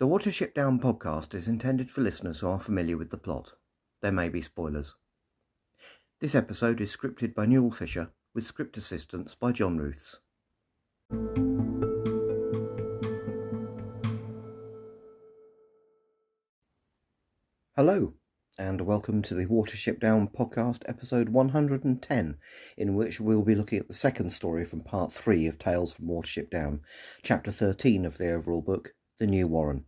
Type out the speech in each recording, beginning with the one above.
The Watership Down podcast is intended for listeners who are familiar with the plot. There may be spoilers. This episode is scripted by Newell Fisher, with script assistance by John Ruths. Hello, and welcome to the Watership Down podcast, episode 110, in which we'll be looking at the second story from part 3 of Tales from Watership Down, chapter 13 of the overall book, The New Warren.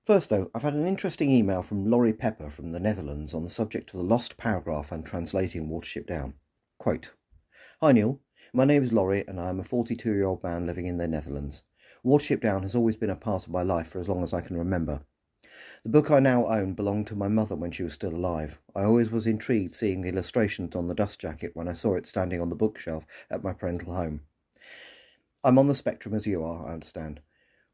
First though, I've had an interesting email from Laurie Pepper from the Netherlands on the subject of the lost paragraph and translating Watership Down. Quote, "Hi Neil, my name is Laurie and I am a 42-year-old man living in the Netherlands. Watership Down has always been a part of my life for as long as I can remember. The book I now own belonged to my mother when she was still alive. I always was intrigued seeing the illustrations on the dust jacket when I saw it standing on the bookshelf at my parental home. I'm on the spectrum as you are, I understand.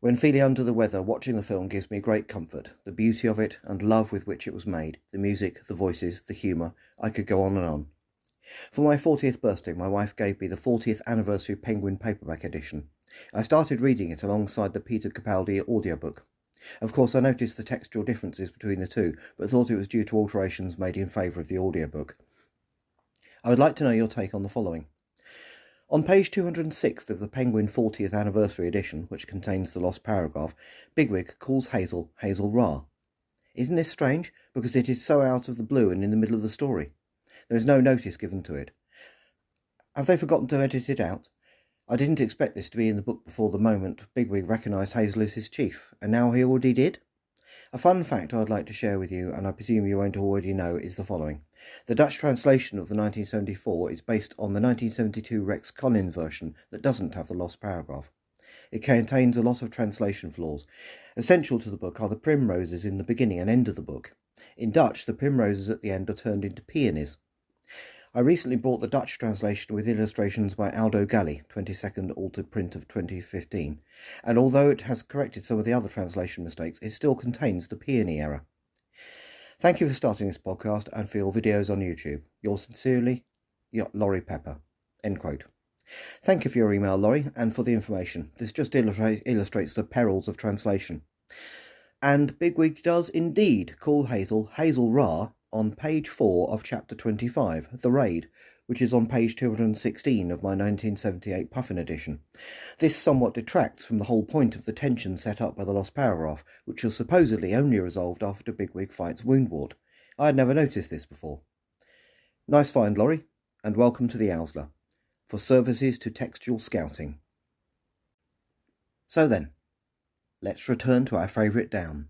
When feeling under the weather, watching the film gives me great comfort. The beauty of it and love with which it was made, the music, the voices, the humour, I could go on and on. For my 40th birthday, my wife gave me the 40th anniversary Penguin paperback edition. I started reading it alongside the Peter Capaldi audiobook. Of course, I noticed the textual differences between the two, but thought it was due to alterations made in favour of the audiobook. I would like to know your take on the following. On page 206 of the Penguin 40th Anniversary edition, which contains the lost paragraph, Bigwig calls Hazel Ra. Isn't this strange? Because it is so out of the blue and in the middle of the story. There is no notice given to it. Have they forgotten to edit it out? I didn't expect this to be in the book before the moment Bigwig recognised Hazel as his chief, and now he already did? A fun fact I'd like to share with you, and I presume you won't already know, is the following. The Dutch translation of the 1974 is based on the 1972 Rex Collins version that doesn't have the lost paragraph. It contains a lot of translation flaws. Essential to the book are the primroses in the beginning and end of the book. In Dutch, the primroses at the end are turned into peonies. I recently bought the Dutch translation with illustrations by Aldo Galli, 22nd altered print of 2015, and although it has corrected some of the other translation mistakes, it still contains the peony error. Thank you for starting this podcast and for your videos on YouTube. Yours sincerely, Laurie Pepper." End quote. Thank you for your email, Laurie, and for the information. This just illustrates the perils of translation. And Bigwig does indeed call Hazel Ra, on page 4 of chapter 25, The Raid, which is on page 216 of my 1978 Puffin edition. This somewhat detracts from the whole point of the tension set up by the lost paragraph, which was supposedly only resolved after Bigwig fights Woundwort. I had never noticed this before. Nice find, Laurie, and welcome to the Owsler, for services to textual scouting. So then, let's return to our favourite Down.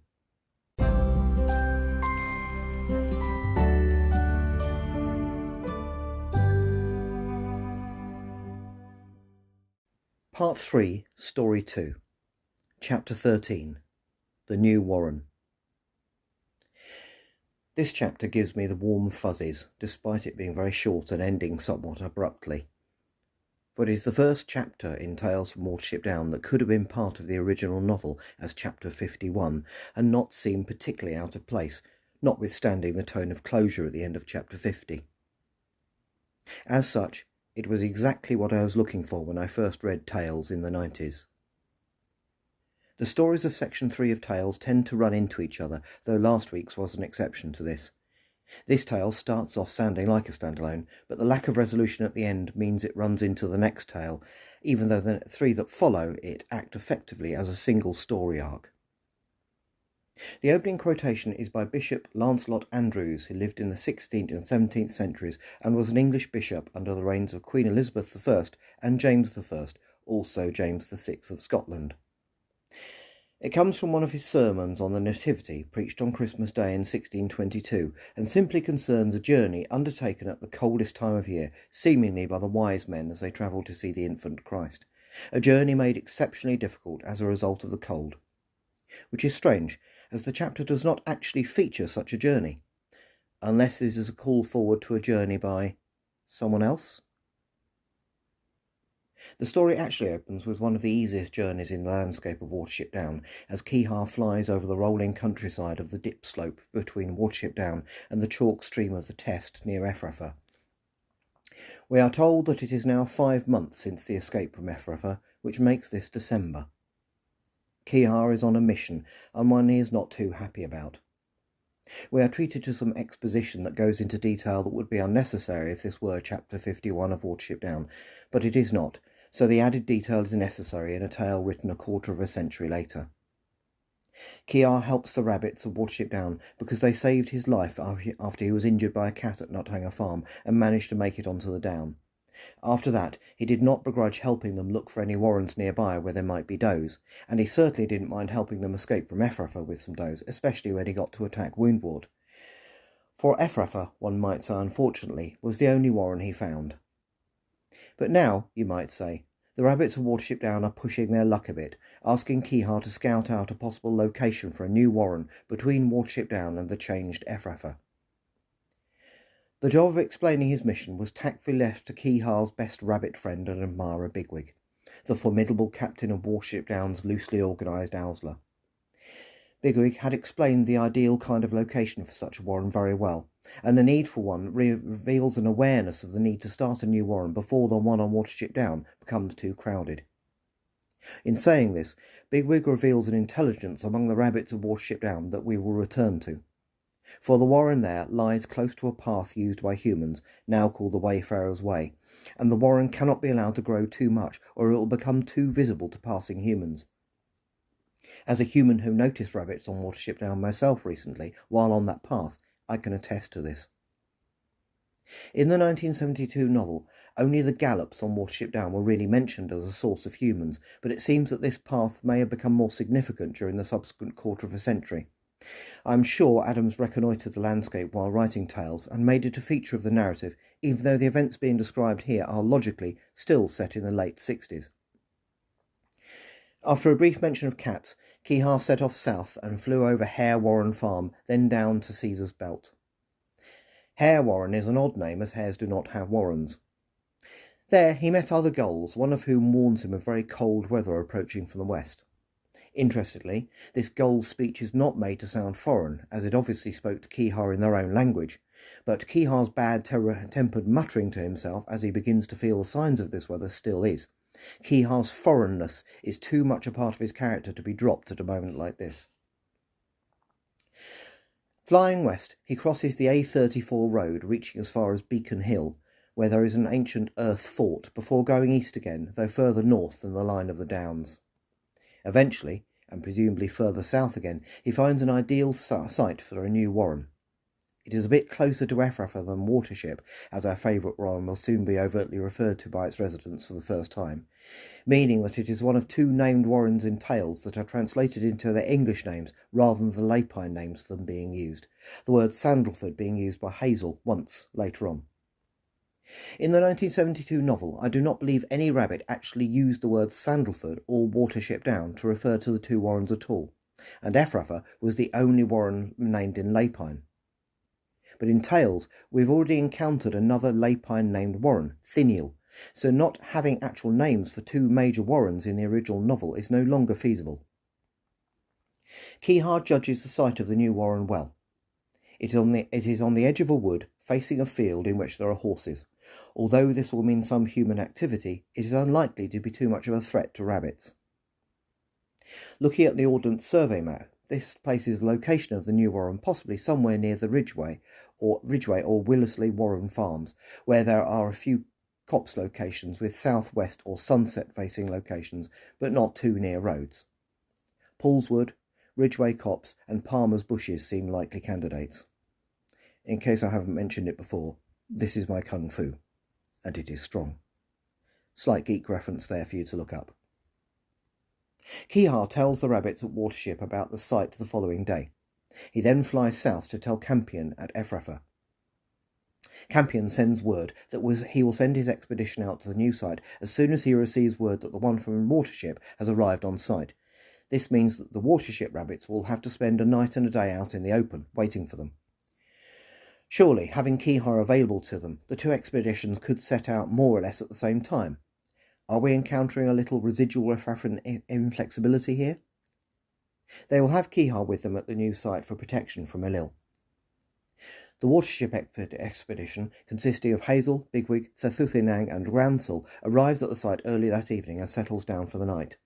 Part 3, Story 2, Chapter 13, The New Warren. This chapter gives me the warm fuzzies, despite it being very short and ending somewhat abruptly. For it is the first chapter in Tales from Watership Down that could have been part of the original novel as Chapter 51, and not seem particularly out of place, notwithstanding the tone of closure at the end of Chapter 50. As such, it was exactly what I was looking for when I first read Tales in the 90s. The stories of Section 3 of Tales tend to run into each other, though last week's was an exception to this. This tale starts off sounding like a standalone, but the lack of resolution at the end means it runs into the next tale, even though the 3 that follow it act effectively as a single story arc. The opening quotation is by Bishop Lancelot Andrews, who lived in the 16th and 17th centuries and was an English bishop under the reigns of Queen Elizabeth I and James I, also James VI of Scotland. It comes from one of his sermons on the Nativity, preached on Christmas Day in 1622, and simply concerns a journey undertaken at the coldest time of year, seemingly by the wise men as they travelled to see the infant Christ, a journey made exceptionally difficult as a result of the cold. Which is strange, as the chapter does not actually feature such a journey, unless this is a call forward to a journey by someone else. The story actually opens with one of the easiest journeys in the landscape of Watership Down, as Keehar flies over the rolling countryside of the dip slope between Watership Down and the chalk stream of the Test near Ephrata. We are told that it is now 5 months since the escape from Ephrata, which makes this December. Kihar is on a mission, and one he is not too happy about. We are treated to some exposition that goes into detail that would be unnecessary if this were Chapter 51 of Watership Down, but it is not, so the added detail is necessary in a tale written a quarter of a century later. Kihar helps the rabbits of Watership Down because they saved his life after he was injured by a cat at Nothanger Farm and managed to make it onto the down. After that, he did not begrudge helping them look for any warrens nearby where there might be does, and he certainly didn't mind helping them escape from Ephrafa with some does, especially when he got to attack Woundward. For Ephrafa, one might say unfortunately, was the only warren he found. But now, you might say, the rabbits of Watership Down are pushing their luck a bit, asking Kihar to scout out a possible location for a new warren between Watership Down and the changed Ephrafa. The job of explaining his mission was tactfully left to Kihar's best rabbit friend and admirer Bigwig, the formidable captain of Watership Down's loosely organised Owsla. Bigwig had explained the ideal kind of location for such a warren very well, and the need for one reveals an awareness of the need to start a new warren before the one on Watership Down becomes too crowded. In saying this, Bigwig reveals an intelligence among the rabbits of Watership Down that we will return to. For the warren there lies close to a path used by humans, now called the Wayfarer's Way, and the warren cannot be allowed to grow too much, or it will become too visible to passing humans. As a human who noticed rabbits on Watership Down myself recently, while on that path, I can attest to this. In the 1972 novel, only the gallops on Watership Down were really mentioned as a source of humans, but it seems that this path may have become more significant during the subsequent quarter of a century. I am sure Adams reconnoitred the landscape while writing tales and made it a feature of the narrative, even though the events being described here are logically still set in the late 60s. After a brief mention of cats, Kihar set off south and flew over Hare Warren Farm, then down to Caesar's Belt. Hare Warren is an odd name, as hares do not have warrens. There he met other gulls, one of whom warns him of very cold weather approaching from the west. Interestingly, this gull's speech is not made to sound foreign, as it obviously spoke to Kihar in their own language, but Kihar's bad-tempered muttering to himself as he begins to feel the signs of this weather still is. Kihar's foreignness is too much a part of his character to be dropped at a moment like this. Flying west, he crosses the A34 road, reaching as far as Beacon Hill, where there is an ancient earth fort, before going east again, though further north than the line of the Downs. Eventually, and presumably further south again, he finds an ideal site for a new warren. It is a bit closer to Ephrafa than Watership, as our favourite warren will soon be overtly referred to by its residents for the first time, meaning that it is one of two named warrens in tales that are translated into their English names rather than the Lapine names of them being used, the word Sandalford being used by Hazel once later on. In the 1972 novel, I do not believe any rabbit actually used the words Sandalford or Watership Down to refer to the two warrens at all, and Ephrafa was the only warren named in Lapine. But in Tales, we've already encountered another Lapine named warren, Thiniel, so not having actual names for two major warrens in the original novel is no longer feasible. Kihar judges the site of the new warren well. It is on the edge of a wood, facing a field in which there are horses. Although this will mean some human activity, it is unlikely to be too much of a threat to rabbits. Looking at the Ordnance Survey map, this places the location of the new warren possibly somewhere near the Ridgeway or Willesley Warren Farms, where there are a few copse locations with southwest or sunset-facing locations, but not too near roads. Paulswood, Ridgeway Copse and Palmer's Bushes seem likely candidates. In case I haven't mentioned it before, this is my kung fu, and it is strong. Slight geek reference there for you to look up. Kihar tells the rabbits at Watership about the site the following day. He then flies south to tell Campion at Ephrafa. Campion sends word that he will send his expedition out to the new site as soon as he receives word that the one from Watership has arrived on site. This means that the Watership rabbits will have to spend a night and a day out in the open, waiting for them. Surely, having Kihar available to them, the two expeditions could set out more or less at the same time. Are we encountering a little residual Ephrafa inflexibility here? They will have Kihar with them at the new site for protection from Elil. The Watership expedition, consisting of Hazel, Bigwig, Thethuthinang and Gransil, arrives at the site early that evening and settles down for the night.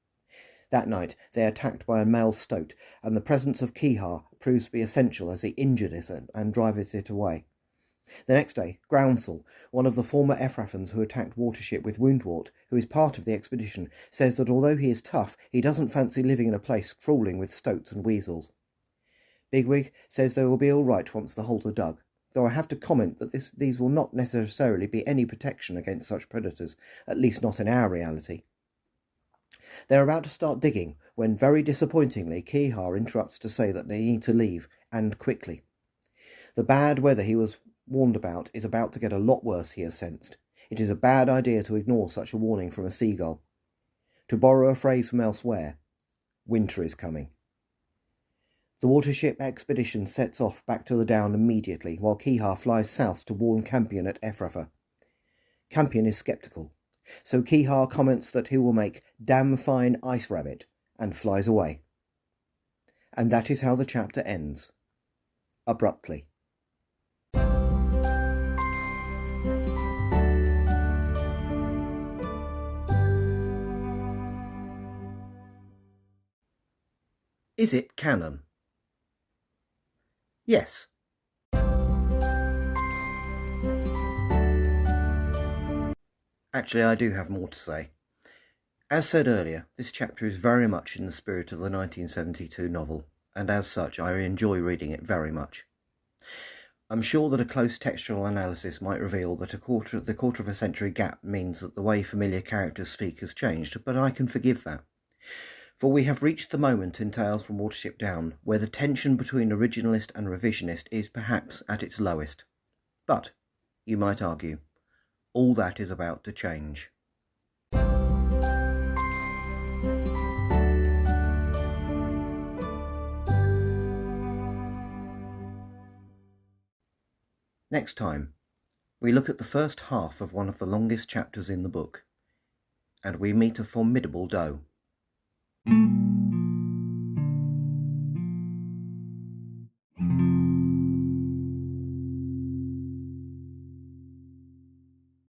That night they are attacked by a male stoat, and the presence of Kihar proves to be essential as he injures it and drives it away. The next day, Groundsel, one of the former Efrathans who attacked Watership with Woundwort, who is part of the expedition, says that although he is tough, he doesn't fancy living in a place crawling with stoats and weasels. Bigwig says they will be all right once the holes are dug, though I have to comment that these will not necessarily be any protection against such predators, at least not in our reality. They are about to start digging when, very disappointingly, Kihar interrupts to say that they need to leave, and quickly. The bad weather he was warned about is about to get a lot worse, he has sensed. It is a bad idea to ignore such a warning from a seagull. To borrow a phrase from elsewhere, winter is coming. The Watership expedition sets off back to the Down immediately, while Kihar flies south to warn Campion at Efratha. Campion is sceptical, so Kihar comments that he will make damn fine ice rabbit, and flies away. And that is how the chapter ends. Abruptly. Is it canon? Yes. Actually, I do have more to say. As said earlier, this chapter is very much in the spirit of the 1972 novel, and as such I enjoy reading it very much. I'm sure that a close textual analysis might reveal that the quarter of a century gap means that the way familiar characters speak has changed, but I can forgive that. For we have reached the moment in Tales from Watership Down where the tension between originalist and revisionist is perhaps at its lowest. But, you might argue, all that is about to change. Next time, we look at the first half of one of the longest chapters in the book, and we meet a formidable doe.